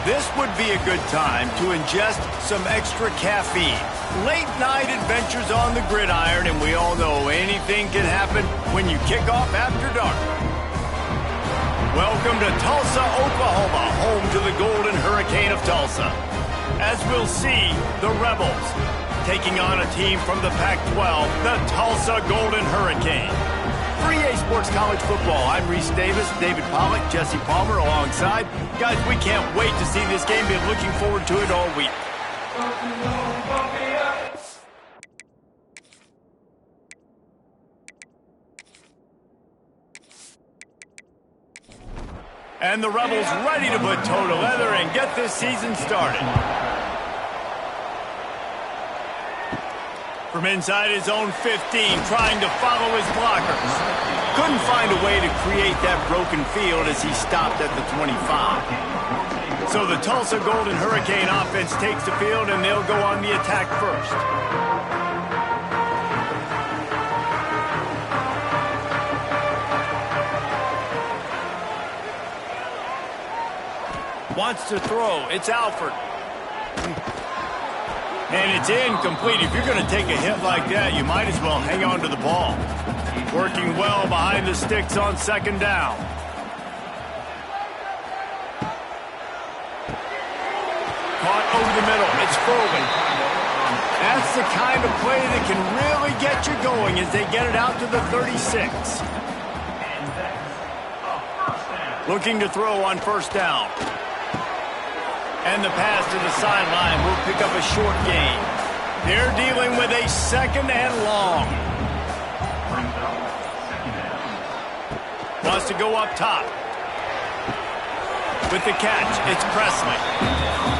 This would be a good time to ingest some extra caffeine. Late night adventures on the gridiron, and we all know anything can happen when you kick off after dark. Welcome to Tulsa, Oklahoma, home to the Golden Hurricane of Tulsa. As we'll see, the Rebels taking on a team from the Pac-12, the Tulsa Golden Hurricane. 3A Sports College Football. I'm Reese Davis, David Pollack, Jesse Palmer alongside. Guys, we can't wait to see this game. Been looking forward to it all week. And the Rebels ready to put toe to leather and get this season started. From inside his own 15, trying to follow his blockers. Couldn't find a way to create that broken field as he stopped at the 25. So the Tulsa Golden Hurricane offense takes the field, and they'll go on the attack first. Wants to throw. It's Alford. And it's incomplete. If you're going to take a hit like that, you might as well hang on to the ball. Working well behind the sticks on second down. Caught over the middle. It's Foley. That's the kind of play that can really get you going as they get it out to the 36. Looking to throw on first down. And the pass to the sideline will pick up a short gain. They're dealing with a second and long. Wants to go up top. With the catch, it's Presley.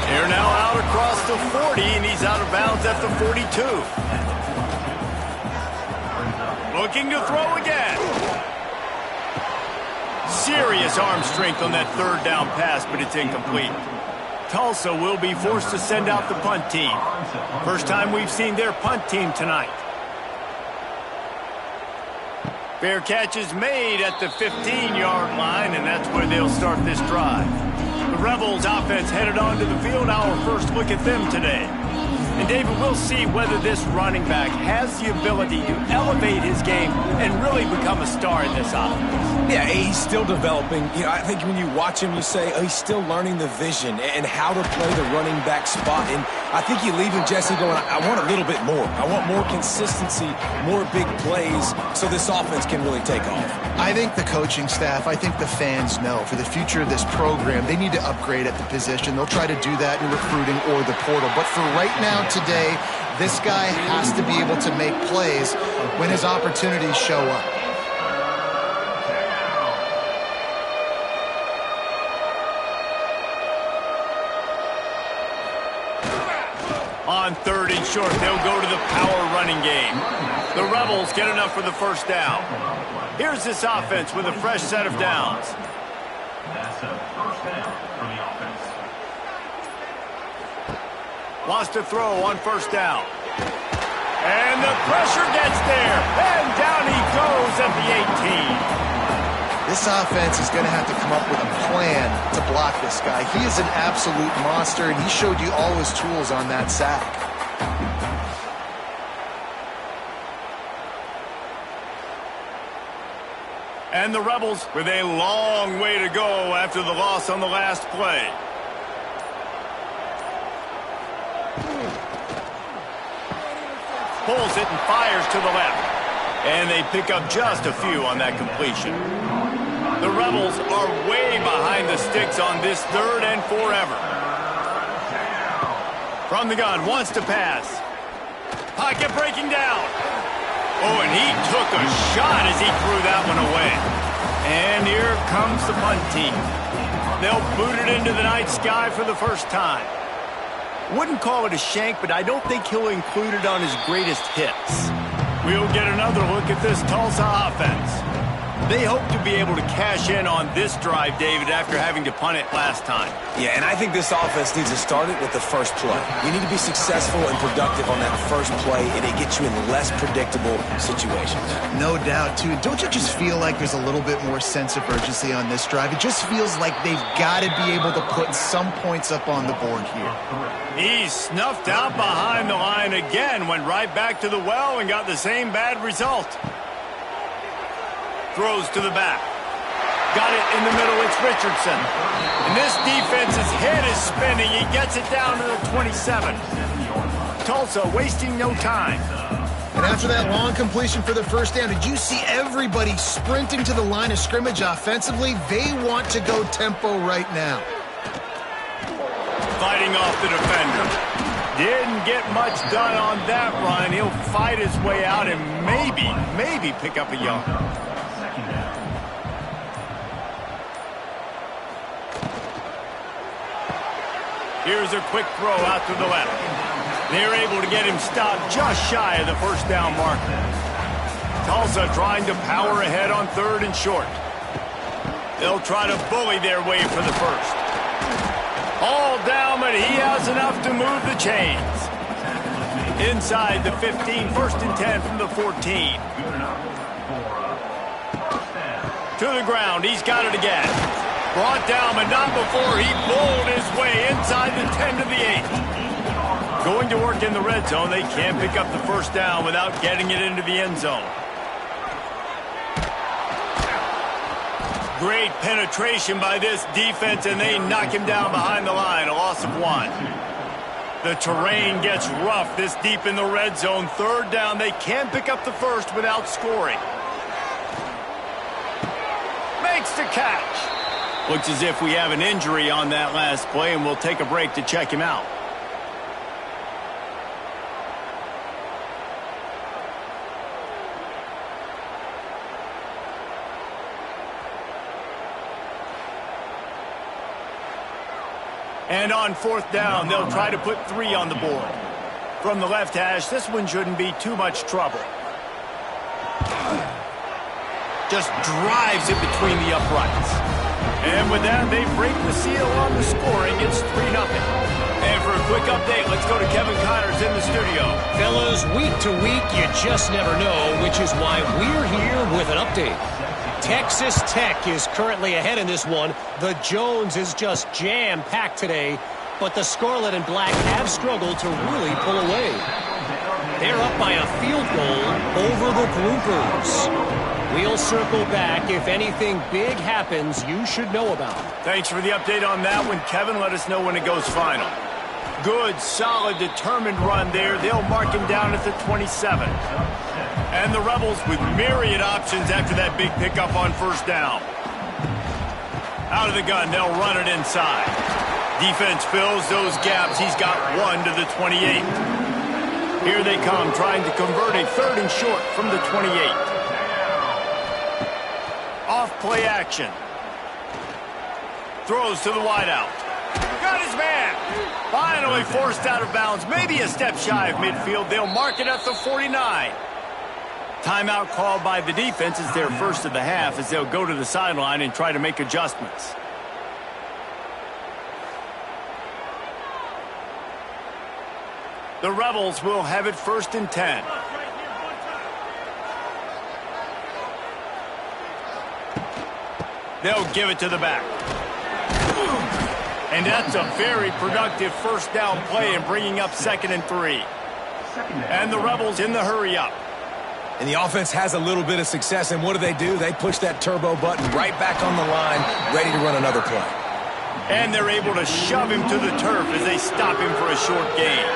They're now out across the 40, and he's out of bounds at the 42. Looking to throw again. Serious arm strength on that third down pass, but it's incomplete. Tulsa will be forced to send out the punt team. First time we've seen their punt team tonight. Fair catch is made at the 15-yard line, and that's where they'll start this drive. The Rebels offense headed onto the field. Our first look at them today. And David, we'll see whether this running back has the ability to elevate his game and really become a star in this offense. Yeah, he's still developing. You know, I think when you watch him, you say, oh, he's still learning the vision and how to play the running back spot. And I think you leave him, Jesse, going, I want a little bit more. I want more consistency, more big plays, so this offense can really take off. I think the coaching staff, I think the fans know for the future of this program, they need to upgrade at the position. They'll try to do that in recruiting or the portal. But for right now, today, this guy has to be able to make plays when his opportunities show up. On third and short, they'll go to the power running game. The Rebels get enough for the first down. Here's this offense with a fresh set of downs. That's a first down for the offense. Wants to throw on first down. And the pressure gets there. And down he goes at the 18. This offense is going to have to come up with a plan to block this guy. He is an absolute monster, and he showed you all his tools on that sack. And the Rebels with a long way to go after the loss on the last play. Pulls it and fires to the left. And they pick up just a few on that completion. The Rebels are way behind the sticks on this third and forever. From the gun, wants to pass. Pocket breaking down. Oh, and he took a shot as he threw that one away. And here comes the punt team. They'll boot it into the night sky for the first time. Wouldn't call it a shank, but I don't think he'll include it on his greatest hits. We'll get another look at this Tulsa offense. They hope to be able to cash in on this drive, David, after having to punt it last time. Yeah, and I think this offense needs to start it with the first play. You need to be successful and productive on that first play, and it gets you in less predictable situations. No doubt, too. Don't you just feel like there's a little bit more sense of urgency on this drive? It just feels like they've got to be able to put some points up on the board here. He's snuffed out behind the line again, went right back to the well and got the same bad result. Throws to the back. Got it in the middle. It's Richardson. And this defense's head is spinning. He gets it down to the 27. Tulsa wasting no time. And after that long completion for the first down, did you see everybody sprinting to the line of scrimmage offensively? They want to go tempo right now. Fighting off the defender. Didn't get much done on that run. He'll fight his way out and maybe pick up a yard. Here's a quick throw out to the left. They're able to get him stopped just shy of the first down marker. Tulsa trying to power ahead on 3rd and short. They'll try to bully their way for the first. All down, but he has enough to move the chains. Inside the 15, 1st and 10 from the 14. To the ground, he's got it again. Brought down, but not before he bowled his way inside the 10 to the 8. Going to work in the red zone, they can't pick up the first down without getting it into the end zone. Great penetration by this defense, and they knock him down behind the line, a loss of 1. The terrain gets rough this deep in the red zone. 3rd down, they can't pick up the first without scoring. Makes the catch. Looks as if we have an injury on that last play, and we'll take a break to check him out. And on 4th down, they'll try to put 3 on the board. From the left hash, this one shouldn't be too much trouble. Just drives it between the uprights. And with that, they break the seal on the scoring. It's 3-0. And for a quick update, let's go to Kevin Connors in the studio. Fellas, week to week, you just never know, which is why we're here with an update. Texas Tech is currently ahead in this one. The Jones is just jam-packed today, but the Scarlet and Black have struggled to really pull away. They're up by a field goal over the Groupers. We'll circle back. If anything big happens, you should know about it. Thanks for the update on that one, Kevin. Let us know when it goes final. Good, solid, determined run there. They'll mark him down at the 27. And the Rebels with myriad options after that big pickup on 1st down. Out of the gun, they'll run it inside. Defense fills those gaps. He's got 1 to the 28. Here they come, trying to convert a 3rd and short from the 28. Off play action. Throws to the wideout. Got his man. Finally forced out of bounds. Maybe a step shy of midfield. They'll mark it at the 49. Timeout called by the defense is their first of the half as they'll go to the sideline and try to make adjustments. The Rebels will have it 1st and 10. They'll give it to the back. And that's a very productive 1st down play and bringing up 2nd and 3. And the Rebels in the hurry up. And the offense has a little bit of success, and what do? They push that turbo button right back on the line, ready to run another play. And they're able to shove him to the turf as they stop him for a short gain.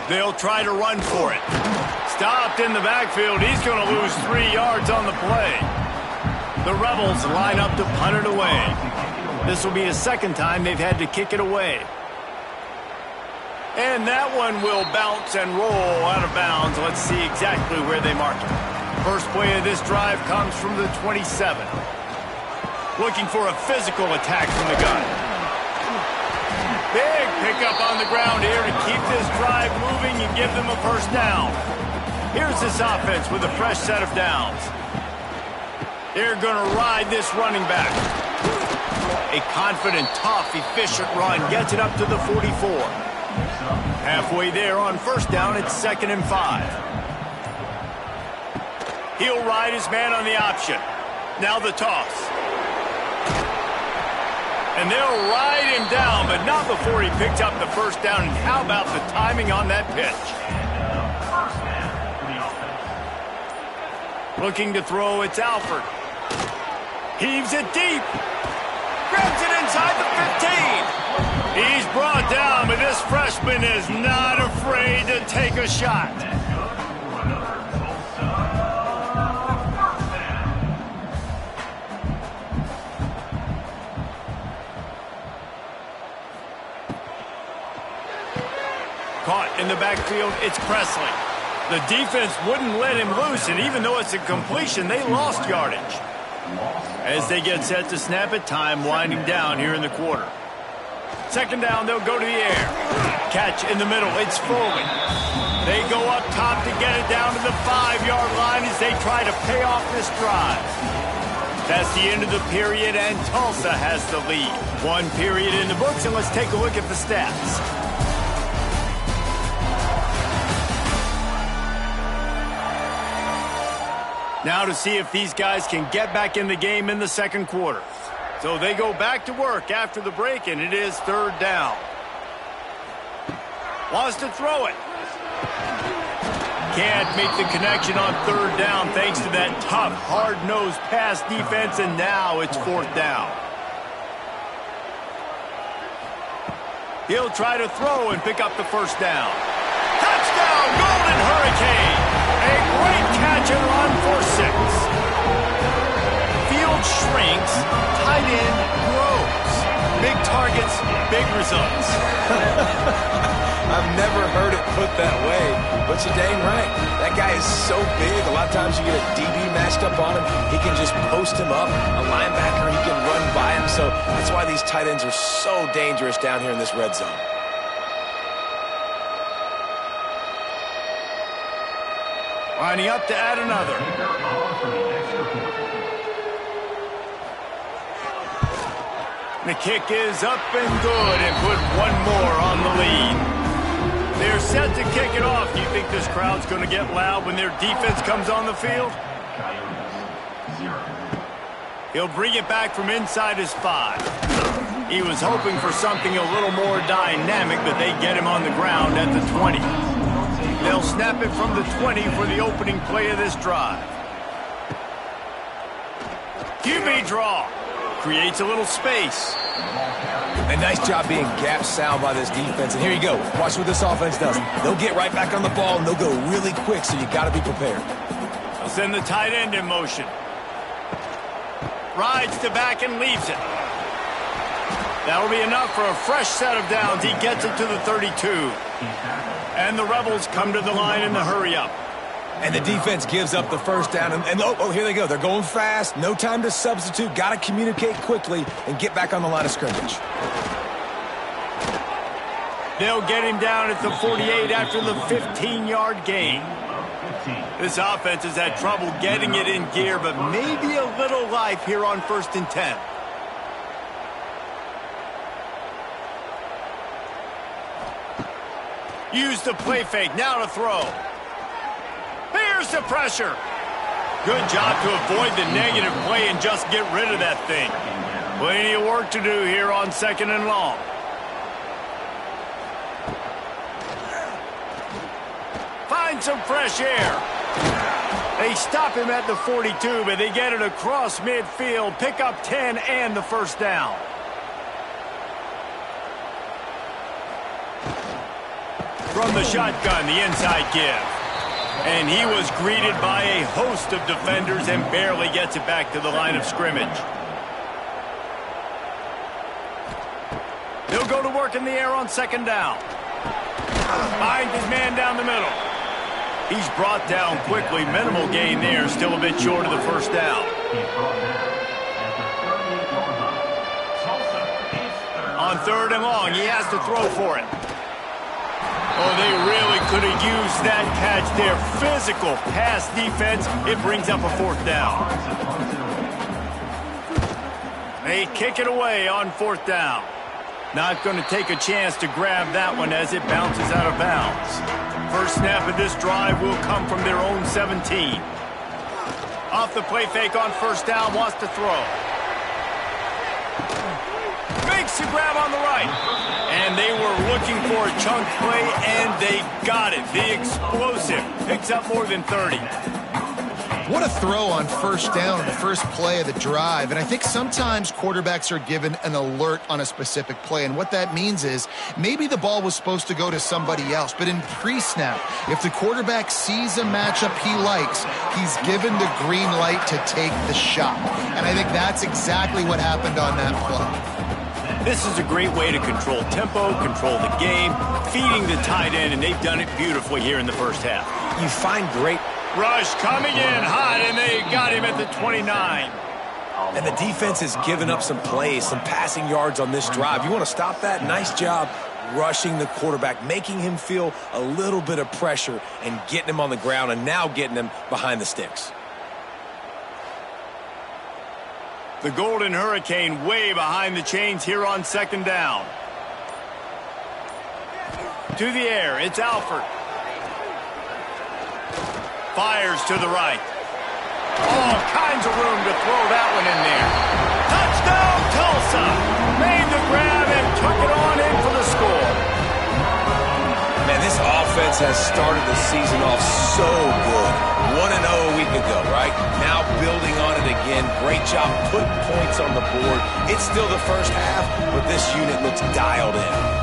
They'll try to run for it. Stopped in the backfield. He's going to lose 3 yards on the play. The Rebels line up to punt it away. This will be the 2nd time they've had to kick it away. And that one will bounce and roll out of bounds. Let's see exactly where they mark it. First play of this drive comes from the 27. Looking for a physical attack from the gun. Big pickup on the ground here to keep this drive moving and give them a first down. Here's this offense with a fresh set of downs. They're going to ride this running back. A confident, tough, efficient run gets it up to the 44. Halfway there on first down, it's 2nd and 5. He'll ride his man on the option. Now the toss. And they'll ride him down, but not before he picks up the first down. And how about the timing on that pitch? Looking to throw, it's Alford. Heaves it deep. Grabs it inside the 15. He's brought down, but this freshman is not afraid to take a shot. Caught in the backfield, it's Presley. The defense wouldn't let him loose, and even though it's a completion, they lost yardage. As they get set to snap it, time winding down here in the quarter. 2nd down, they'll go to the air. Catch in the middle, it's Foley. They go up top to get it down to the 5-yard line as they try to pay off this drive. That's the end of the period, and Tulsa has the lead. 1 period in the books, and let's take a look at the stats. Now to see if these guys can get back in the game in the 2nd quarter. So they go back to work after the break, and it is 3rd down. Wants to throw it. Can't make the connection on 3rd down thanks to that tough, hard-nosed pass defense, and now it's 4th down. He'll try to throw and pick up the first down. Touchdown, Golden Hurricane! A great catch and run for 6. Field shrinks, tight end grows. Big targets, big results. I've never heard it put that way, but you're dang right. That guy is so big, a lot of times you get a DB matched up on him. He can just post him up. A linebacker, he can run by him. So that's why these tight ends are so dangerous down here in this red zone. Lining up to add another. The kick is up and good and put one more on the lead. They're set to kick it off. Do you think this crowd's going to get loud when their defense comes on the field? He'll bring it back from inside his 5. He was hoping for something a little more dynamic, but they get him on the ground at the 20. They'll snap it from the 20 for the opening play of this drive. QB draw. Creates a little space. A nice job being gap sound by this defense. And here you go. Watch what this offense does. They'll get right back on the ball, and they'll go really quick, so you got to be prepared. They'll send the tight end in motion. Rides to back and leaves it. That'll be enough for a fresh set of downs. He gets it to the 32. And the Rebels come to the line in the hurry-up. And the defense gives up the first down. And here they go. They're going fast. No time to substitute. Got to communicate quickly and get back on the line of scrimmage. They'll get him down at the 48 after the 15-yard gain. This offense has had trouble getting it in gear, but maybe a little life here on 1st and 10. Use the play fake, now to throw. Here's the pressure. Good job to avoid the negative play and just get rid of that thing. Plenty of work to do here on 2nd and long. Find some fresh air. They stop him at the 42, but they get it across midfield, pick up 10 and the first down. From the shotgun, the inside give. And he was greeted by a host of defenders and barely gets it back to the line of scrimmage. He'll go to work in the air on 2nd down. Finds his man down the middle. He's brought down quickly. Minimal gain there, still a bit short of the first down. On On 3rd and long, he has to throw for it. Oh, they really could have used that catch there. Physical pass defense. It brings up a 4th down. They kick it away on 4th down. Not going to take a chance to grab that one as it bounces out of bounds. First snap of this drive will come from their own 17. Off the play fake on 1st down, wants to throw. Makes the grab on the right. And they were looking for a chunk play, and they got it. The explosive picks up more than 30. What a throw on 1st down on the first play of the drive. And I think sometimes quarterbacks are given an alert on a specific play. And what that means is maybe the ball was supposed to go to somebody else. But in pre-snap, if the quarterback sees a matchup he likes, he's given the green light to take the shot. And I think that's exactly what happened on that play. This is a great way to control tempo, control the game, feeding the tight end, and they've done it beautifully here in the first half. You find great rush coming in hot, and they got him at the 29. And the defense has given up some plays, some passing yards on this drive. You want to stop that? Nice job rushing the quarterback, making him feel a little bit of pressure and getting him on the ground and now getting him behind the sticks. The Golden Hurricane way behind the chains here on 2nd down. To the air, it's Alford. Fires to the right. All kinds of room to throw that one in there. Touchdown, Tulsa! Made the grab and took it on in for the score. Man, this offense has started the season off so good. 1-0 a week ago, right? Now building on it again. Great job putting points on the board. It's still the first half, but this unit looks dialed in.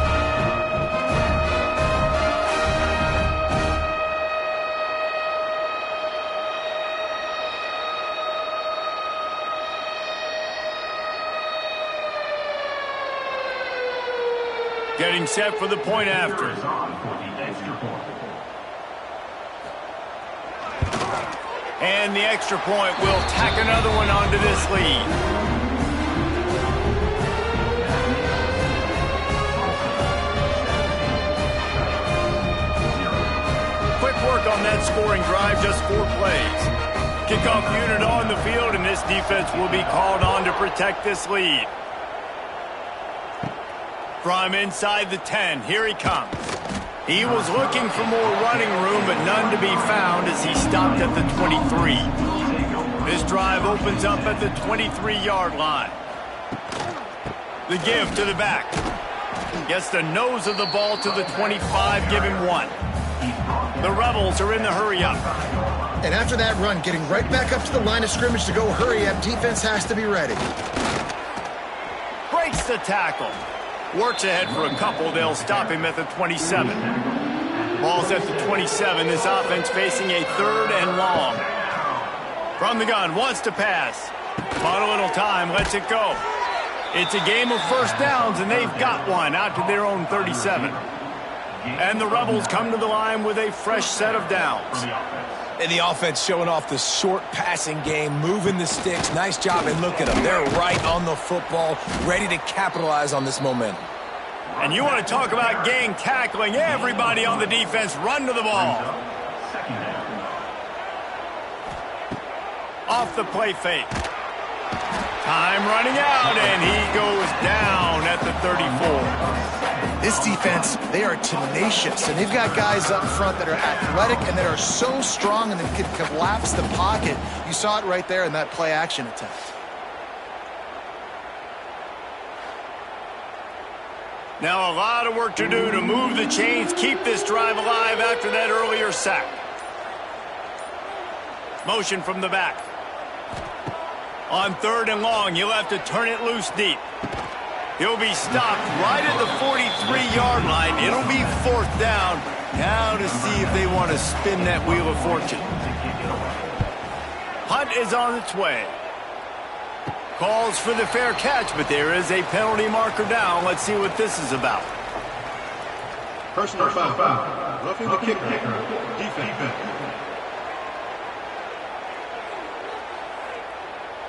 Getting set for the point after. And the extra point will tack another one onto this lead. Quick work on that scoring drive, just 4 plays. Kickoff unit on the field, and this defense will be called on to protect this lead. From inside the 10, here he comes. He was looking for more running room, but none to be found as he stopped at the 23. This drive opens up at the 23-yard line. The give to the back. Gets the nose of the ball to the 25, give him 1. The Rebels are in the hurry-up. And after that run, getting right back up to the line of scrimmage to go hurry-up, defense has to be ready. Breaks the tackle. Works ahead for a couple. They'll stop him at the 27. Ball's at the 27. This offense facing a 3rd and long. From the gun, wants to pass. Bought a little time, lets it go. It's a game of first downs, and they've got one out to their own 37. And the Rebels come to the line with a fresh set of downs. And the offense showing off the short passing game, moving the sticks. Nice job, and look at them. They're right on the football, ready to capitalize on this momentum. And you want to talk about gang tackling. Everybody on the defense run to the ball. Off the play fake. Time running out, and he goes down at the 34. This defense, they are tenacious, and they've got guys up front that are athletic and that are so strong and that can collapse the pocket. You saw it right there in that play-action attempt. Now a lot of work to do to move the chains, keep this drive alive after that earlier sack. Motion from the back. On 3rd and long, he'll have to turn it loose deep. He'll be stopped right at the 43-yard line. It'll be 4th down. Now to see if they want to spin that wheel of fortune. Hunt is on its way. Calls for the fair catch, but there is a penalty marker down. Let's see what this is about. Personal foul. Roughing the kicker. Defense.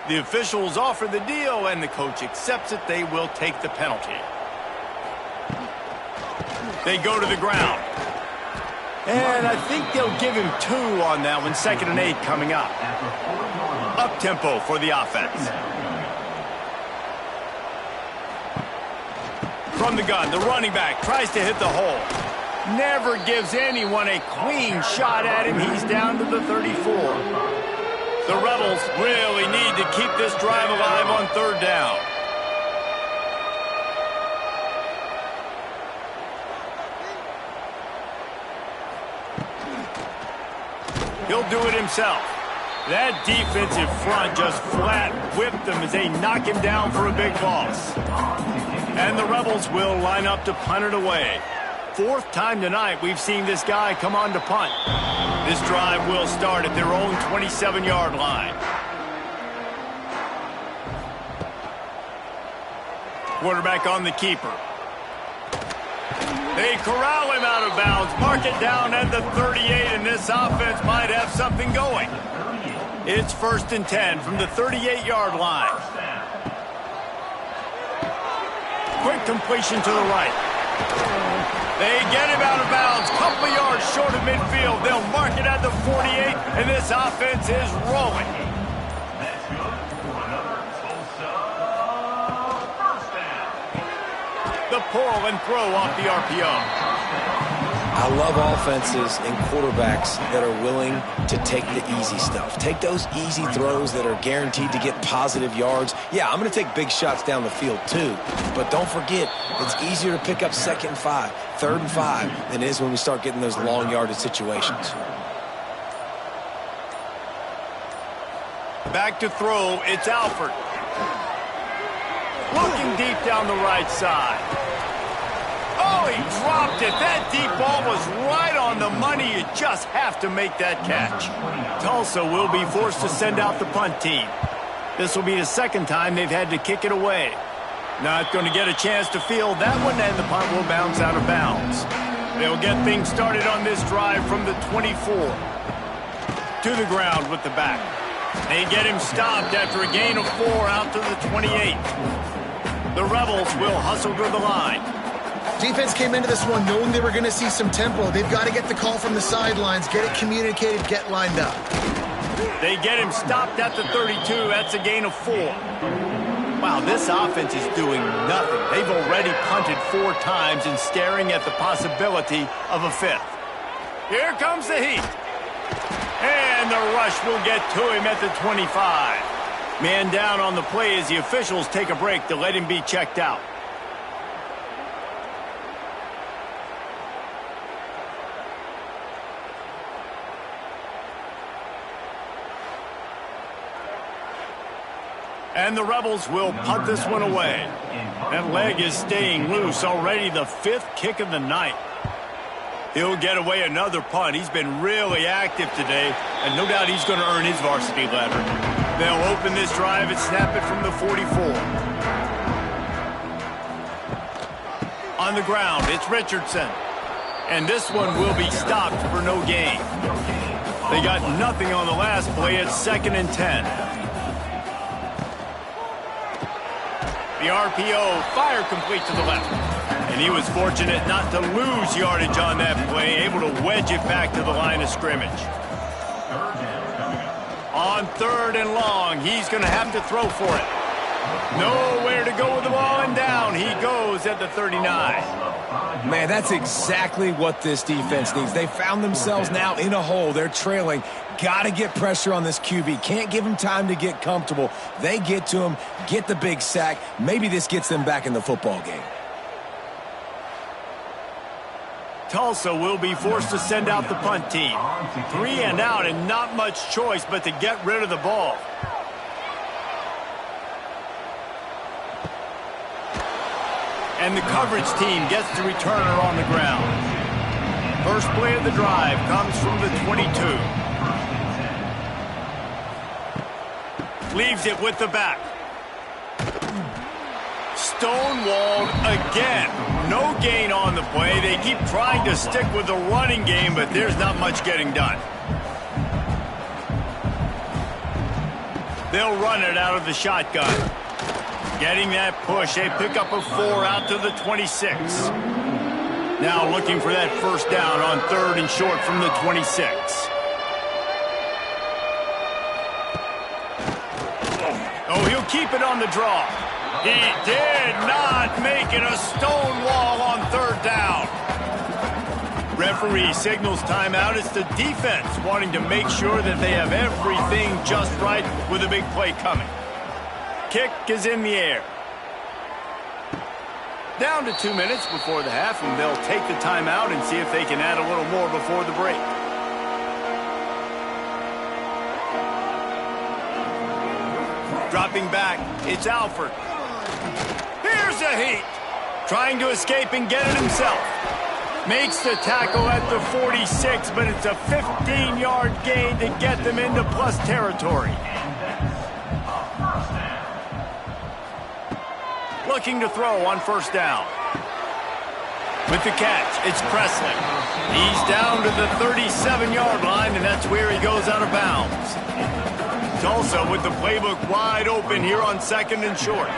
The officials offer the deal, and the coach accepts it. They will take the penalty. They go to the ground. And I think they'll give him 2 on that one. 2nd and 8 coming up. Up-tempo for the offense. From the gun, the running back tries to hit the hole. Never gives anyone a clean shot at him. He's down to the 34. The Rebels really need to keep this drive alive on 3rd down. He'll do it himself. That defensive front just flat whipped him as they knock him down for a big loss. And the Rebels will line up to punt it away. 4th time tonight we've seen this guy come on to punt. This drive will start at their own 27-yard line. Quarterback on the keeper. They corral him out of bounds, mark it down at the 38, and this offense might have something going. It's 1st and 10 from the 38-yard line. Quick completion to the right. They get him out of bounds, couple of yards short of midfield. They'll mark it at the 48, and this offense is rolling. That's good for another Tulsa first down. The pull and throw off the RPO. I love offenses and quarterbacks that are willing to take the easy stuff. Take those easy throws that are guaranteed to get positive yards. Yeah, I'm going to take big shots down the field too. But don't forget, it's easier to pick up 2nd and 5, 3rd and 5 than it is when we start getting those long yardage situations. Back to throw, it's Alford. Looking deep down the right side. Oh, he dropped it. That deep ball was right on the money. You just have to make that catch. Tulsa will be forced to send out the punt team. This will be the 2nd time they've had to kick it away. Not going to get a chance to field that one, and the punt will bounce out of bounds. They'll get things started on this drive from the 24. To the ground with the back. They get him stopped after a gain of 4 out to the 28. The Rebels will hustle to the line. Defense came into this one knowing they were going to see some tempo. They've got to get the call from the sidelines, get it communicated, get lined up. They get him stopped at the 32. That's a gain of 4. Wow, this offense is doing nothing. They've already punted 4 times and staring at the possibility of a 5th. Here comes the heat. And the rush will get to him at the 25. Man down on the play as the officials take a break to let him be checked out. And the Rebels will punt this one away. That leg is staying loose. Already the 5th kick of the night. He'll get away another punt. He's been really active today, and no doubt he's going to earn his varsity letter. They'll open this drive and snap it from the 44. On the ground, it's Richardson. And this one will be stopped for no gain. They got nothing on the last play. It's 2nd and 10. The RPO, fire complete to the left. And he was fortunate not to lose yardage on that play, able to wedge it back to the line of scrimmage. On 3rd and long, he's going to have to throw for it. Nowhere to go with the ball, and down he goes at the 39. Man, that's exactly what this defense needs. They found themselves now in a hole. They're trailing. Got to get pressure on this QB. Can't give him time to get comfortable. They get to him, get the big sack. Maybe this gets them back in the football game. Tulsa will be forced to send out the punt team. 3 and out and not much choice but to get rid of the ball. And the coverage team gets the returner on the ground. First play of the drive comes from the 22. Leaves it with the back. Stonewalled again. No gain on the play. They keep trying to stick with the running game, but there's not much getting done. They'll run it out of the shotgun. Getting that push, they pick up a 4 out to the 26. Now looking for that first down on 3rd and short from the 26. Oh, he'll keep it on the draw. He did not make it a stone wall on 3rd down. Referee signals timeout. It's the defense wanting to make sure that they have everything just right with a big play coming. Kick is in the air. Down to 2 minutes before the half, and they'll take the timeout and see if they can add a little more before the break. Dropping back, it's Alford. Here's a heat. Trying to escape and get it himself. Makes the tackle at the 46, but it's a 15-yard gain to get them into plus territory. Looking to throw on 1st down. With the catch, it's Presley. He's down to the 37-yard line, and that's where he goes out of bounds. Tulsa with the playbook wide open here on 2nd and short.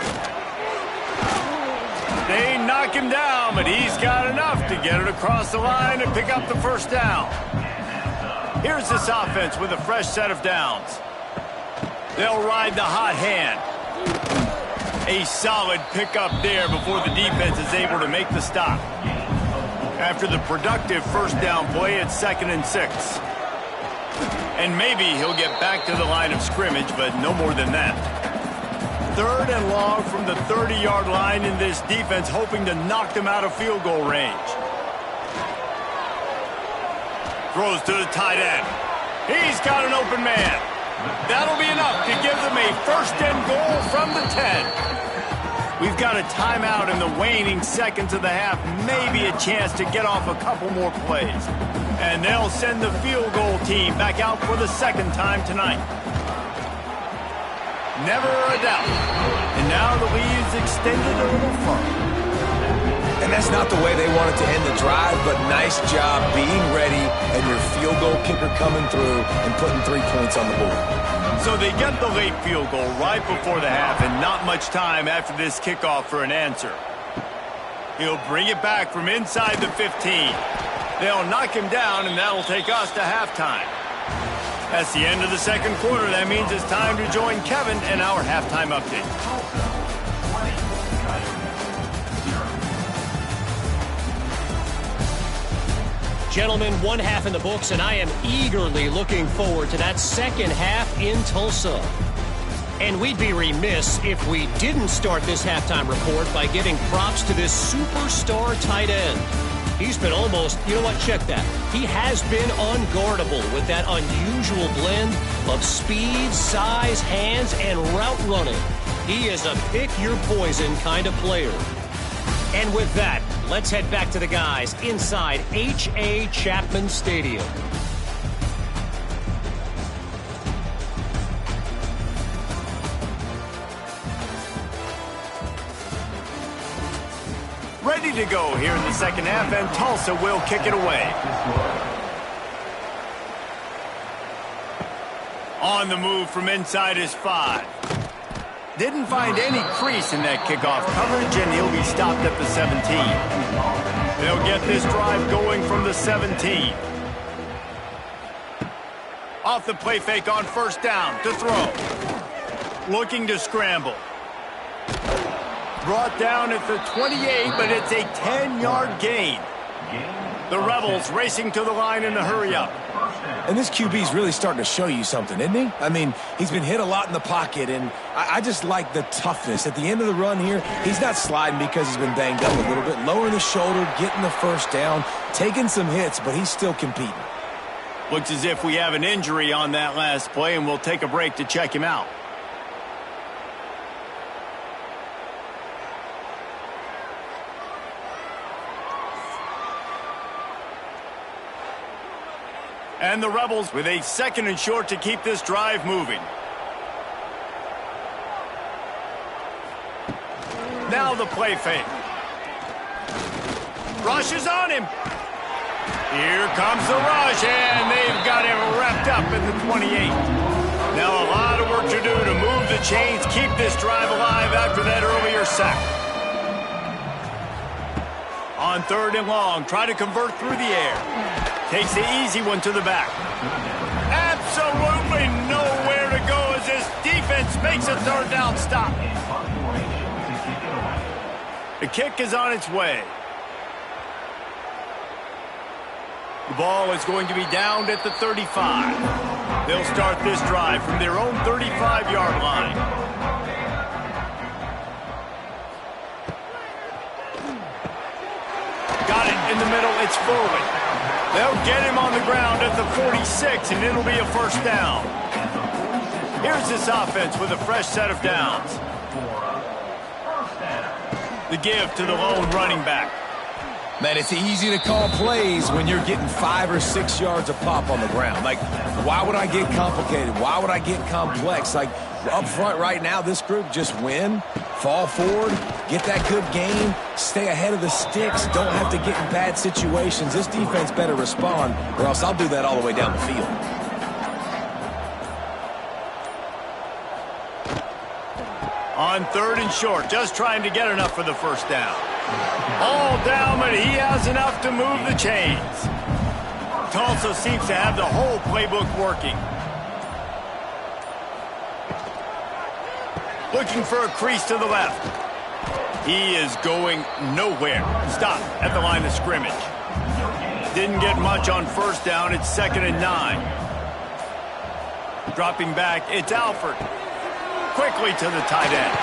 They knock him down, but he's got enough to get it across the line and pick up the 1st down. Here's this offense with a fresh set of downs. They'll ride the hot hand. A solid pickup there before the defense is able to make the stop. After the productive 1st down play, it's 2nd and 6. And maybe he'll get back to the line of scrimmage, but no more than that. 3rd and long from the 30-yard line, in this defense hoping to knock them out of field goal range. Throws to the tight end. He's got an open man. That'll be enough to give them a 1st and goal from the 10. We've got a timeout in the waning seconds of the half. Maybe a chance to get off a couple more plays. And they'll send the field goal team back out for the 2nd time tonight. Never a doubt. And now the lead's extended a little further. And that's not the way they wanted to end the drive, but nice job being ready and your field goal kicker coming through and putting 3 points on the board. So they get the late field goal right before the half, and not much time after this kickoff for an answer. He'll bring it back from inside the 15. They'll knock him down, and that'll take us to halftime. That's the end of the 2nd quarter. That means it's time to join Kevin and our halftime update. Gentlemen, 1 half in the books, and I am eagerly looking forward to that 2nd half in Tulsa. And we'd be remiss if we didn't start this halftime report by giving props to this superstar tight end. He's been almost, you know what, check that. He has been unguardable with that unusual blend of speed, size, hands, and route running. He is a pick-your-poison kind of player. And with that, let's head back to the guys inside H.A. Chapman Stadium. Ready to go here in the 2nd half, and Tulsa will kick it away. On the move from inside his 5. Didn't find any crease in that kickoff coverage, and he'll be stopped at the 17. They'll get this drive going from the 17. Off the play fake on 1st down to throw. Looking to scramble. Brought down at the 28, but it's a 10-yard gain. The Rebels racing to the line in a hurry-up. And this QB's really starting to show you something, isn't he? I mean, he's been hit a lot in the pocket, and I just like the toughness. At the end of the run here, he's not sliding because he's been banged up a little bit. Lowering the shoulder, getting the 1st down, taking some hits, but he's still competing. Looks as if we have an injury on that last play, and we'll take a break to check him out. And the Rebels with a 2nd and short to keep this drive moving. Now the play fake. Rush is on him. Here comes the rush, and they've got him wrapped up at the 28. Now a lot of work to do to move the chains, keep this drive alive after that earlier sack. On 3rd and long, try to convert through the air. Takes the easy one to the back. Absolutely nowhere to go as this defense makes a 3rd down stop. The kick is on its way. The ball is going to be downed at the 35. They'll start this drive from their own 35-yard line. Got it in the middle. It's forward. They'll get him on the ground at the 46, and it'll be a 1st down. Here's this offense with a fresh set of downs. The give to the lone running back. Man, it's easy to call plays when you're getting 5 or 6 yards of pop on the ground. Like, why would I get complicated? Why would I get complex? Like, up front right now, this group just win, fall forward, get that good game, stay ahead of the sticks, don't have to get in bad situations. This defense better respond, or else I'll do that all the way down the field. On 3rd and short, just trying to get enough for the 1st down. All down, but he has enough to move the chains. Tulsa seems to have the whole playbook working. Looking for a crease to the left. He is going nowhere. Stop at the line of scrimmage. Didn't get much on 1st down. It's 2nd and 9. Dropping back, it's Alford. Quickly to the tight end.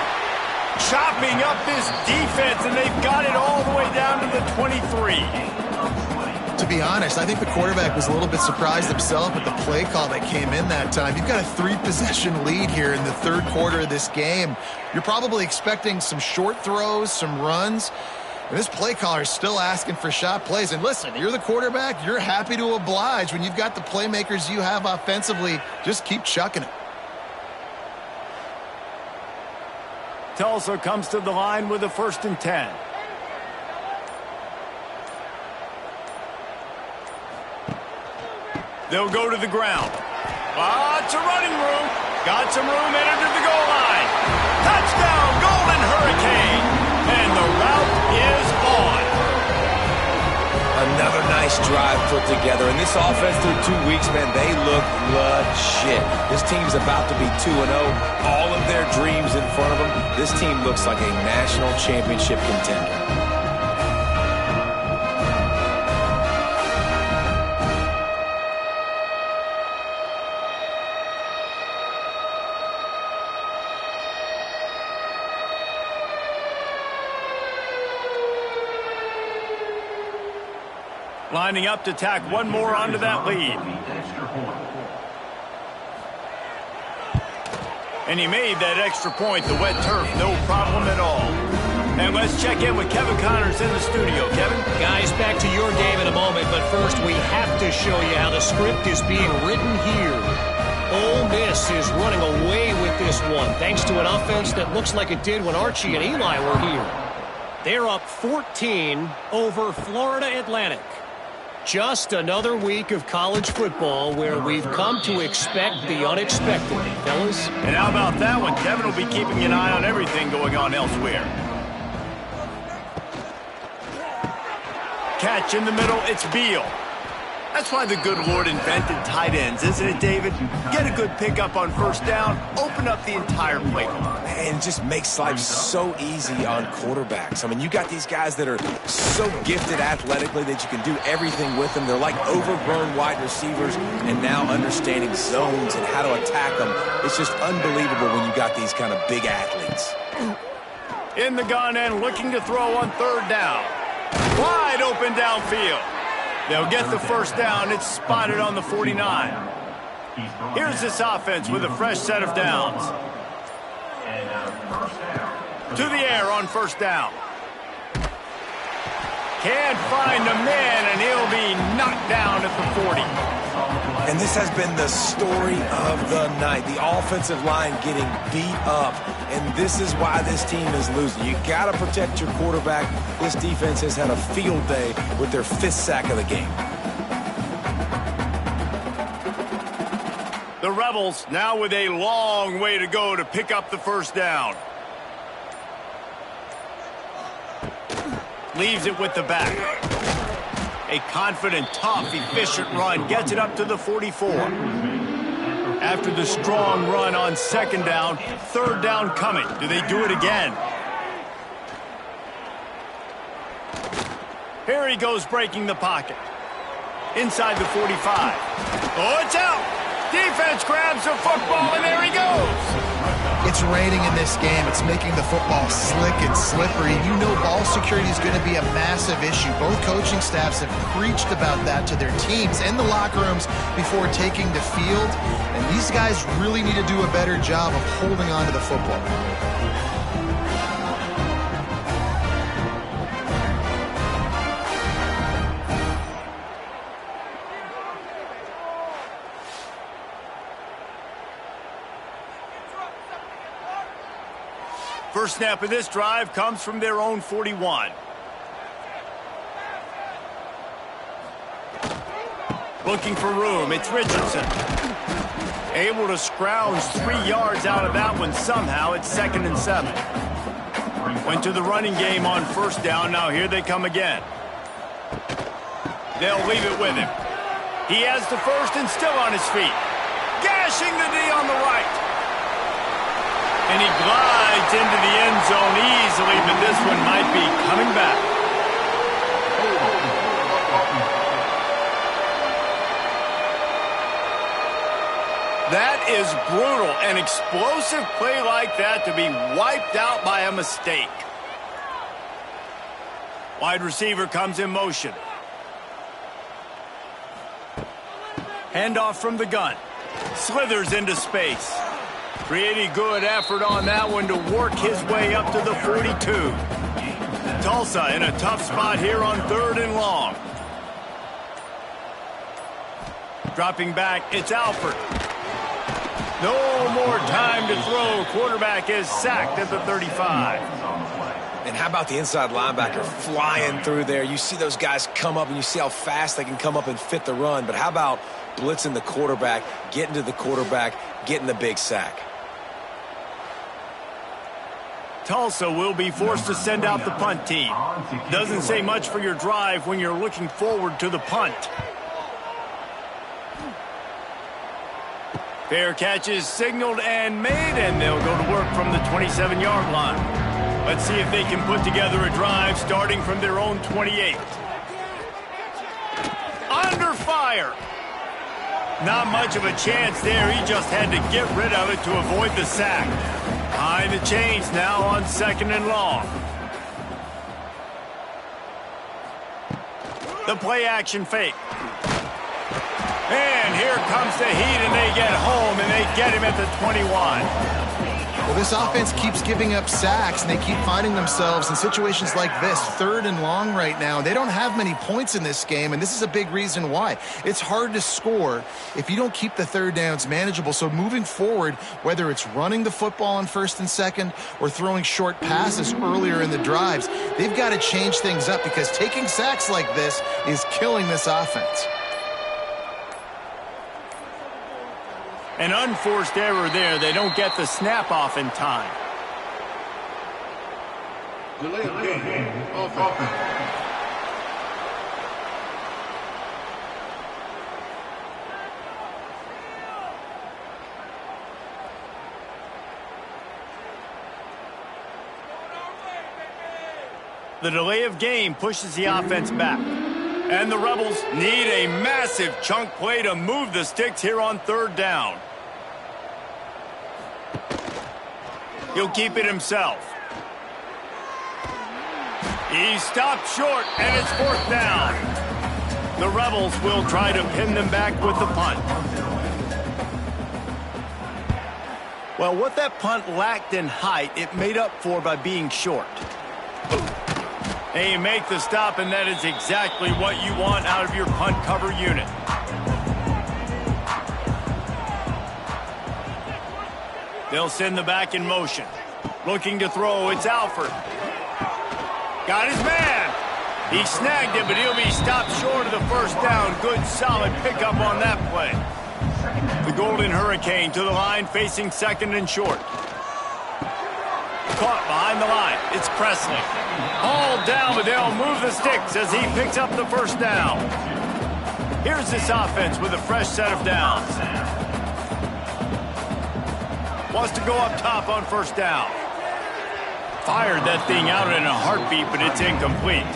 Chopping up this defense, and they've got it all the way down to the 23. To be honest, I think the quarterback was a little bit surprised himself at the play call that came in that time. You've got a 3-possession lead here in the 3rd quarter of this game. You're probably expecting some short throws, some runs. And this play caller is still asking for shot plays. And listen, you're the quarterback. You're happy to oblige. When you've got the playmakers you have offensively, just keep chucking it. Tulsa comes to the line with a 1st and 10. They'll go to the ground. Lots of running room. Got some room, entered to the goal line. Touchdown, Golden Hurricane. And the route is on. Another nice drive put together. And this offense through 2 weeks, man, they look legit. This team's about to be 2-0. All of their dreams in front of them. This team looks like a national championship contender. Lining up to tack one more onto that lead. And he made that extra point, the wet turf, no problem at all. And let's check in with Kevin Connors in the studio. Kevin? Guys, back to your game in a moment, but first we have to show you how the script is being written here. Ole Miss is running away with this one, thanks to an offense that looks like it did when Archie and Eli were here. They're up 14 over Florida Atlantic. Just another week of college football where we've come to expect the unexpected, fellas. And how about that one? Kevin will be keeping an eye on everything going on elsewhere. Catch in the middle, it's Beal. That's why the good Lord invented tight ends, isn't it, David? Get a good pickup on 1st down, open up the entire playbook. And it just makes life so easy on quarterbacks. I mean, you got these guys that are so gifted athletically that you can do everything with them. They're like overgrown wide receivers, and now understanding zones and how to attack them. It's just unbelievable when you got these kind of big athletes. In the gun and looking to throw on 3rd down. Wide open downfield. They'll get the 1st down. It's spotted on the 49. Here's this offense with a fresh set of downs. To the air on 1st down. Can't find a man, and he'll be knocked down at the 40. And this has been the story of the night. The offensive line getting beat up, and this is why this team is losing. You got to protect your quarterback. This defense has had a field day with their 5th sack of the game. The Rebels now with a long way to go to pick up the 1st down. leaves it with the back. A confident, tough, efficient run gets it up to the 44. After the strong run on second down, third down coming. Do they do it again? Here he goes breaking the pocket. Inside the 45. Oh, it's out! Defense grabs the football, and there he goes! It's raining in this game. It's making the football slick and slippery. You know ball security is going to be a massive issue. Both coaching staffs have preached about that to their teams in the locker rooms before taking the field. And these guys really need to do a better job of holding on to the football. First snap of this drive comes from their own 41. Looking for room, it's Richardson. Able to scrounge 3 yards out of that one somehow. It's 2nd and 7. Went to the running game on first down. Now here they come again. They'll leave it with him. He has the first and still on his feet. Gashing the D on the right. And he glides into the end zone easily, but this one might be coming back. That is brutal. An explosive play like that to be wiped out by a mistake. Wide receiver comes in motion. Handoff from the gun. Slithers into space. Pretty good effort on that one to work his way up to the 42. Tulsa in a tough spot here on 3rd and long. Dropping back, it's Alford. No more time to throw. Quarterback is sacked at the 35. And how about the inside linebacker flying through there? You see those guys come up, and you see how fast they can come up and fit the run. But how about blitzing the quarterback, getting to the quarterback, getting the big sack? Tulsa will be forced to send out the punt team. Doesn't say much for your drive when you're looking forward to the punt. Fair catch is signaled and made, and they'll go to work from the 27-yard line. Let's see if they can put together a drive starting from their own 28. Under fire. Not much of a chance there. He just had to get rid of it to avoid the sack. Behind the chains now on 2nd and long. The play action fake. And here comes the heat, and they get home, and they get him at the 21. Well, this offense keeps giving up sacks, and they keep finding themselves in situations like this, 3rd and long right now. They don't have many points in this game, and this is a big reason why. It's hard to score if you don't keep the third downs manageable. So moving forward, whether it's running the football on 1st and 2nd or throwing short passes earlier in the drives, they've got to change things up because taking sacks like this is killing this offense. An unforced error there. They don't get the snap off in time. Delay of game. Offense. The delay of game pushes the offense back. And the Rebels need a massive chunk play to move the sticks here on 3rd down. He'll keep it himself. He's stopped short, and it's 4th down. The Rebels will try to pin them back with the punt. Well, what that punt lacked in height, it made up for by being short. They make the stop, and that is exactly what you want out of your punt cover unit. They'll send the back in motion. Looking to throw, it's Alford. Got his man. He snagged it, but he'll be stopped short of the 1st down. Good, solid pickup on that play. The Golden Hurricane to the line, facing 2nd and short. caught behind the line. It's Presley. All down, but they'll move the sticks as he picks up the first down. Here's this offense with a fresh set of downs. Wants to go up top on first down. Fired that thing out in a heartbeat, but it's incomplete.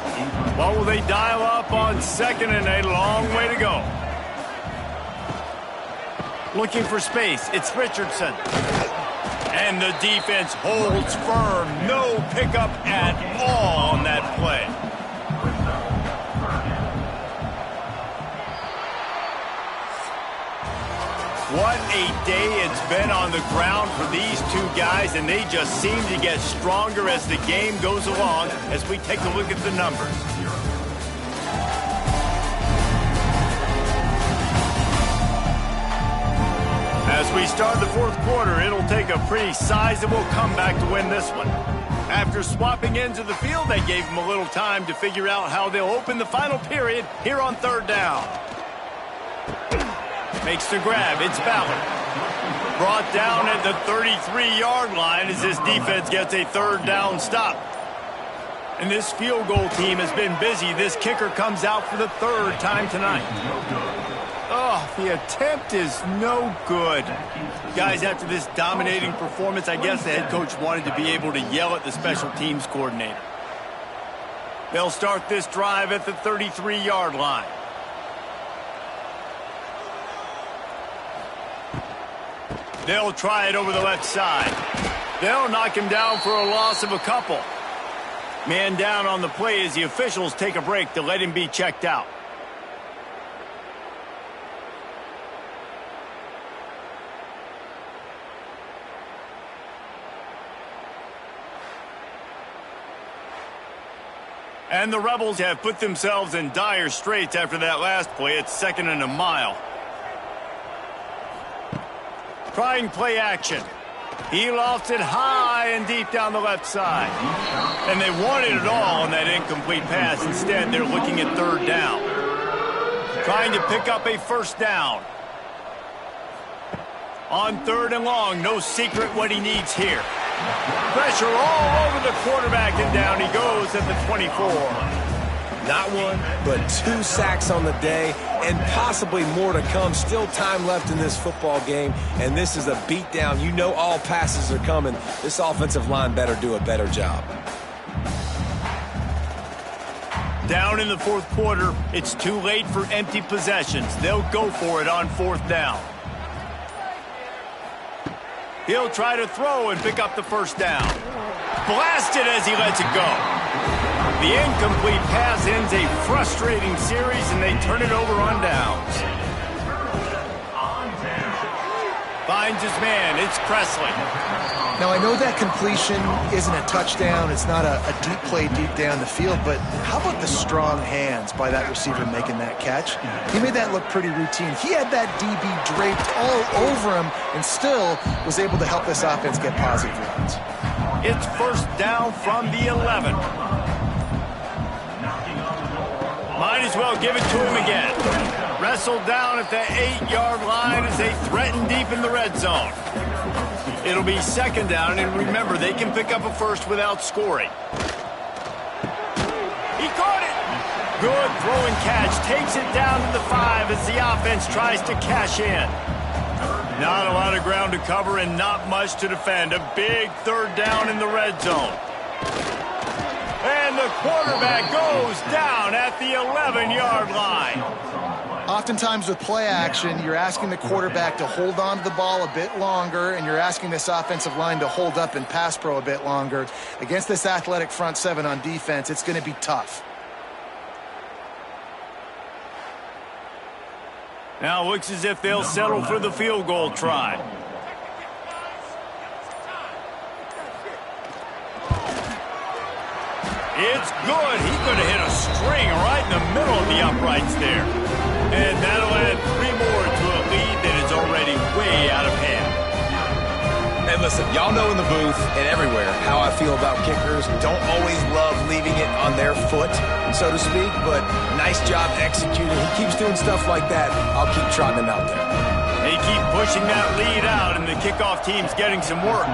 What will they dial up on second and a long way to go? Looking for space. It's Richardson. And the defense holds firm. No pickup at all on that play. What a day it's been on the ground for these two guys, and they just seem to get stronger as the game goes along as we take a look at the numbers. As we start the fourth quarter, it'll take a pretty sizable comeback to win this one. After swapping ends of the field, they gave them a little time to figure out how they'll open the final period here on third down. Makes the grab. It's Ballard. Brought down at the 33-yard line as this defense gets a third down stop. And this field goal team has been busy. This kicker comes out for the third time tonight. Oh, the attempt is no good. Guys, after this dominating performance, I guess the head coach wanted to be able to yell at the special teams coordinator. They'll start this drive at the 33-yard line. They'll try it over the left side. They'll knock him down for a loss of a couple. Man down on the play as the officials take a break to let him be checked out. And the Rebels have put themselves in dire straits after that last play. It's second and a mile. Trying play action. He lofts it high and deep down the left side. And they wanted it all on that incomplete pass. Instead, they're looking at third down. Trying to pick up a first down. On third and long, no secret what he needs here. Pressure all over the quarterback, and down he goes at the 24. Not one, but 2 sacks on the day, and possibly more to come. Still time left in this football game, and this is a beatdown. You know all passes are coming. This offensive line better do a better job. Down in the fourth quarter, it's too late for empty possessions. They'll go for it on fourth down. He'll try to throw and pick up the first down. Blasted as he lets it go. The incomplete pass ends a frustrating series, and they turn it over on downs. Finds his man. It's Presley. Now, I know that completion isn't a touchdown. It's not a deep play deep down the field, but how about the strong hands by that receiver making that catch? He made that look pretty routine. He had that DB draped all over him and still was able to help this offense get positive yards. It's first down from the 11. Might as well give it to him again. Wrestled down at the 8-yard line as they threaten deep in the red zone. It'll be second down, and remember, they can pick up a first without scoring. He caught it! Good throw and catch. Takes it down to the 5 as the offense tries to cash in. Not a lot of ground to cover and not much to defend. A big third down in the red zone. And the quarterback goes down at the 11-yard line. Oftentimes with play action, you're asking the quarterback to hold on to the ball a bit longer, and you're asking this offensive line to hold up in pass pro a bit longer. Against this athletic front seven on defense, it's going to be tough. Now looks as if they'll settle for the field goal try. It's good. He could have hit a string right in the middle of the uprights there. And that'll add 3 more to a lead that is already way out of hand. And listen, y'all know in the booth and everywhere how I feel about kickers. Don't always love leaving it on their foot, so to speak, but nice job executing. He keeps doing stuff like that. I'll keep trotting him out there. They keep pushing that lead out, and the kickoff team's getting some work.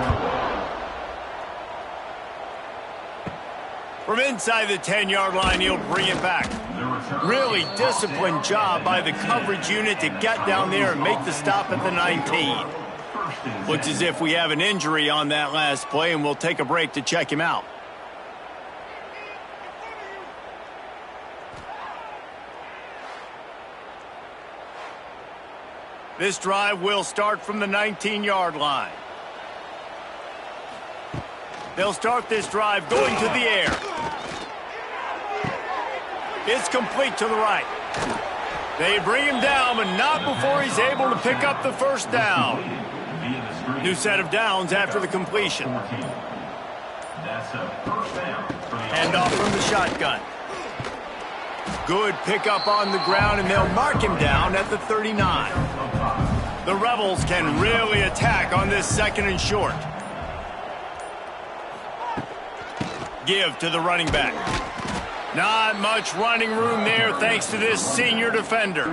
From inside the 10-yard line, he'll bring it back. Really disciplined job by the coverage unit to get down there and make the stop at the 19. Looks as if we have an injury on that last play, and we'll take a break to check him out. This drive will start from the 19-yard line. They'll start this drive going to the air. It's complete to the right. They bring him down, but not before he's able to pick up the first down. New set of downs after the completion. Hand off from the shotgun. Good pickup on the ground, and they'll mark him down at the 39. The Rebels can really attack on this 2nd and short. Give to the running back. Not much running room there thanks to this senior defender.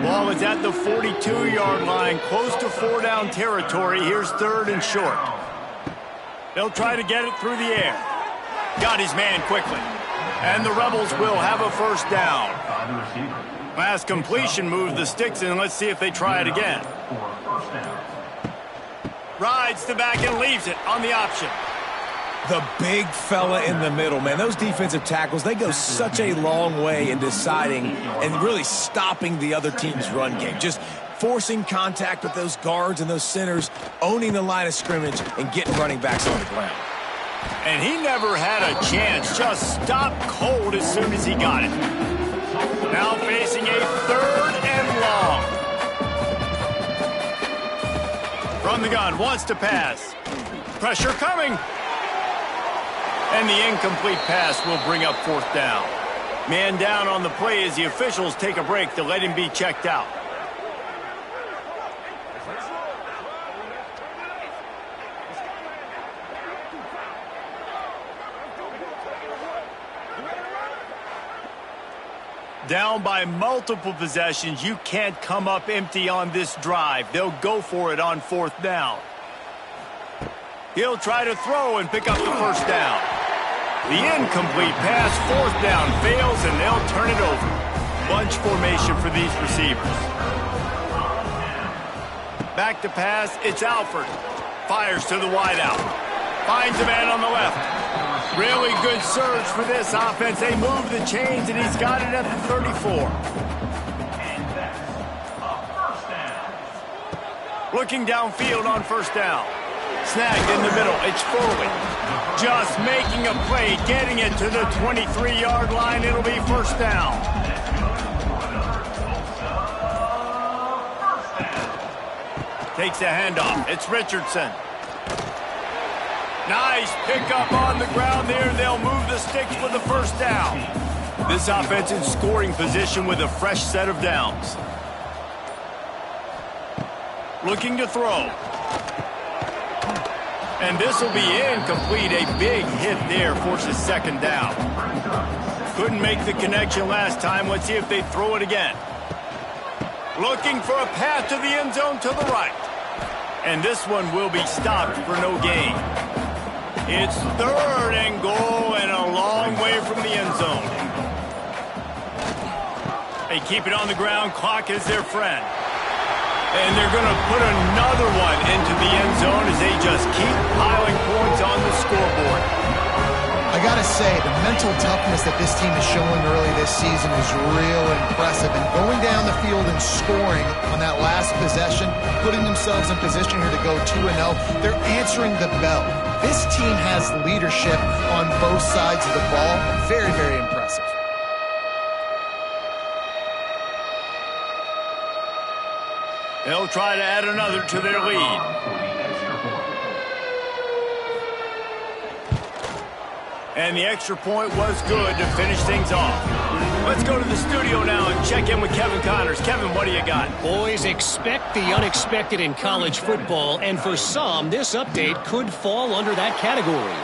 Ball is at the 42-yard line, close to 4-down territory. Here's 3rd and short. They'll try to get it through the air. Got his man quickly. And the Rebels will have a first down. Last completion moved the sticks, and let's see if they try it again. Rides the back and leaves it on the option. The big fella in the middle, man. Those defensive tackles, they go such a long way in deciding and really stopping the other team's run game. Just forcing contact with those guards and those centers, owning the line of scrimmage, and getting running backs on the ground. And he never had a chance. Just stopped cold as soon as he got it. Now facing a 3rd and long. From the gun, wants to pass. Pressure coming. And the incomplete pass will bring up 4th down. Man down on the play as the officials take a break to let him be checked out. Down by multiple possessions, you can't come up empty on this drive. They'll go for it on 4th down. He'll try to throw and pick up the first down. The incomplete pass, 4th down, fails, and they'll turn it over. Bunch formation for these receivers. Back to pass, it's Alford. Fires to the wideout. Finds a man on the left. Really good surge for this offense. They move the chains, and he's got it at the 34. Looking downfield on 1st down. Snagged in the middle. It's Foley. Just making a play, getting it to the 23-yard line. It'll be 1st down. Takes a handoff. It's Richardson. Nice pickup on the ground there. They'll move the sticks for the 1st down. This offense in scoring position with a fresh set of downs. Looking to throw. And this will be incomplete. A big hit there forces 2nd down. Couldn't make the connection last time. Let's see if they throw it again. Looking for a path to the end zone to the right. And this one will be stopped for no gain. It's 3rd and goal and a long way from the end zone. They keep it on the ground. Clock is their friend. And they're going to put another one into the end zone as they just keep piling points on the scoreboard. I got to say, the mental toughness that this team is showing early this season is real impressive. And going down the field and scoring on that last possession, putting themselves in position here to go 2-0, they're answering the bell. This team has leadership on both sides of the ball. Very, very impressive. They'll try to add another to their lead. And the extra point was good to finish things off. Let's go to the studio now and check in with Kevin Connors. Kevin, what do you got? Boys, expect the unexpected in college football, and for some, this update could fall under that category.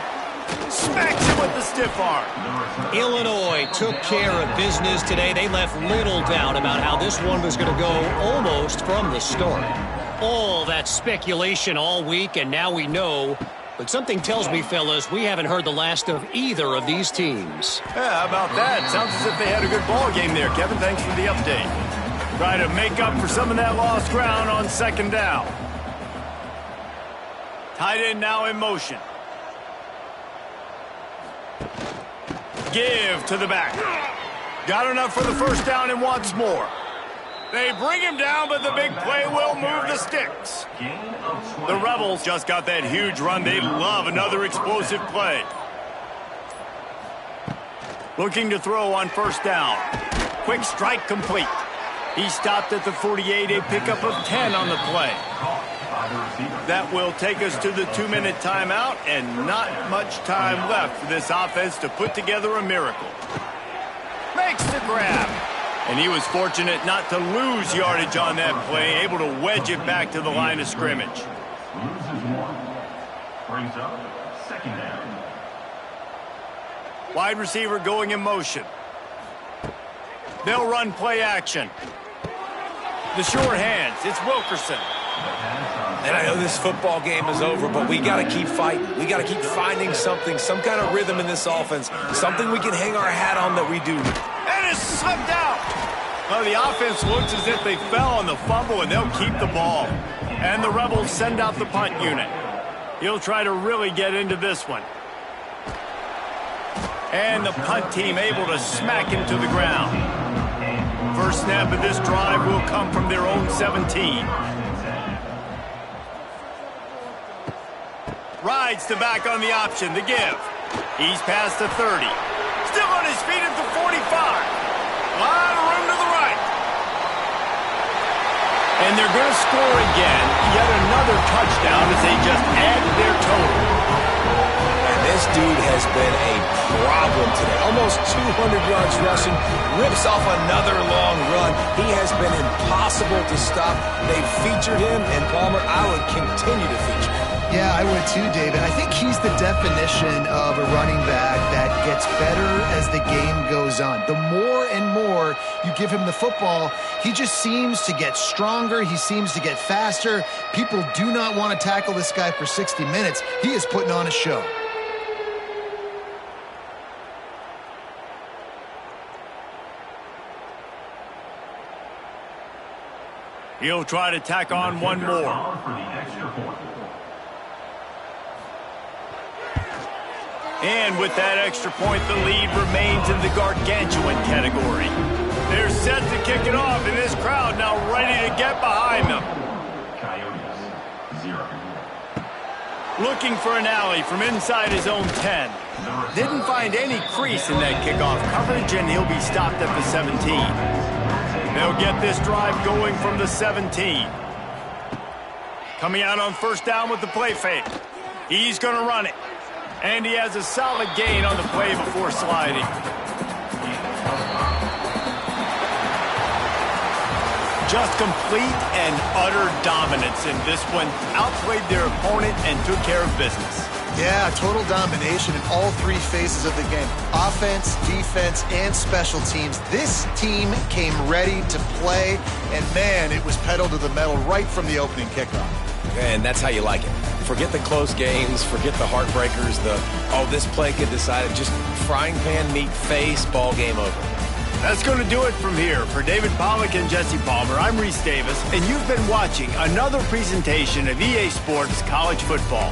Smacks him with the stiff arm. Illinois took care of business today. They left little doubt about how this one was going to go almost from the start. All that speculation all week, and now we know But something tells me, fellas, we haven't heard the last of either of these teams. Yeah, how about that? Sounds as if they had a good ball game there, Kevin. Thanks for the update. Try to make up for some of that lost ground on second down. Tight end now in motion. Give to the back. Got enough for the first down and wants more. They bring him down, but the big play will move the sticks. The Rebels just got that huge run. They love another explosive play. Looking to throw on first down. Quick strike complete. He stopped at the 48, a pickup of 10 on the play. That will take us to the 2-minute timeout, and not much time left for this offense to put together a miracle. Makes the grab. And he was fortunate not to lose yardage on that play, able to wedge it back to the line of scrimmage. Loses one. Brings up second down. Wide receiver going in motion. They'll run play action. The sure hands, it's Wilkerson. And I know this football game is over, but we got to keep fighting. We got to keep finding something, some kind of rhythm in this offense, something we can hang our hat on that we do. And it's slipped out. Well, the offense looks as if they fell on the fumble, and they'll keep the ball. And the Rebels send out the punt unit. He'll try to really get into this one. And the punt team able to smack him to the ground. First snap of this drive will come from their own 17. Rides the back on the option, the give. He's past the 30. Still on his feet at the 45. Lot of room to the right. And they're going to score again. Yet another touchdown as they just add to their total. And this dude has been a problem today. Almost 200 yards rushing. Rips off another long run. He has been impossible to stop. They've featured him, and Palmer, I would continue to feature him. Yeah, I would too, David. I think he's the definition of a running back that gets better as the game goes on. The more and more you give him the football, he just seems to get stronger. He seems to get faster. People do not want to tackle this guy for 60 minutes. He is putting on a show. He'll try to tack on one more. And with that extra point, the lead remains in the gargantuan category. They're set to kick it off, and this crowd now ready to get behind them. Coyotes, 0. Looking for an alley from inside his own 10. Didn't find any crease in that kickoff coverage, and he'll be stopped at the 17. They'll get this drive going from the 17. Coming out on first down with the play fake. He's going to run it. And he has a solid gain on the play before sliding. Just complete and utter dominance in this one. Outplayed their opponent and took care of business. Yeah, total domination in all three phases of the game. Offense, defense, and special teams. This team came ready to play, and man, it was pedal to the metal right from the opening kickoff. And that's how you like it. Forget the close games, forget the heartbreakers, this play could decide it. Just frying pan meet face, ball game over. That's going to do it from here. For David Pollack and Jesse Palmer, I'm Rhein Davis, and you've been watching another presentation of EA Sports College Football.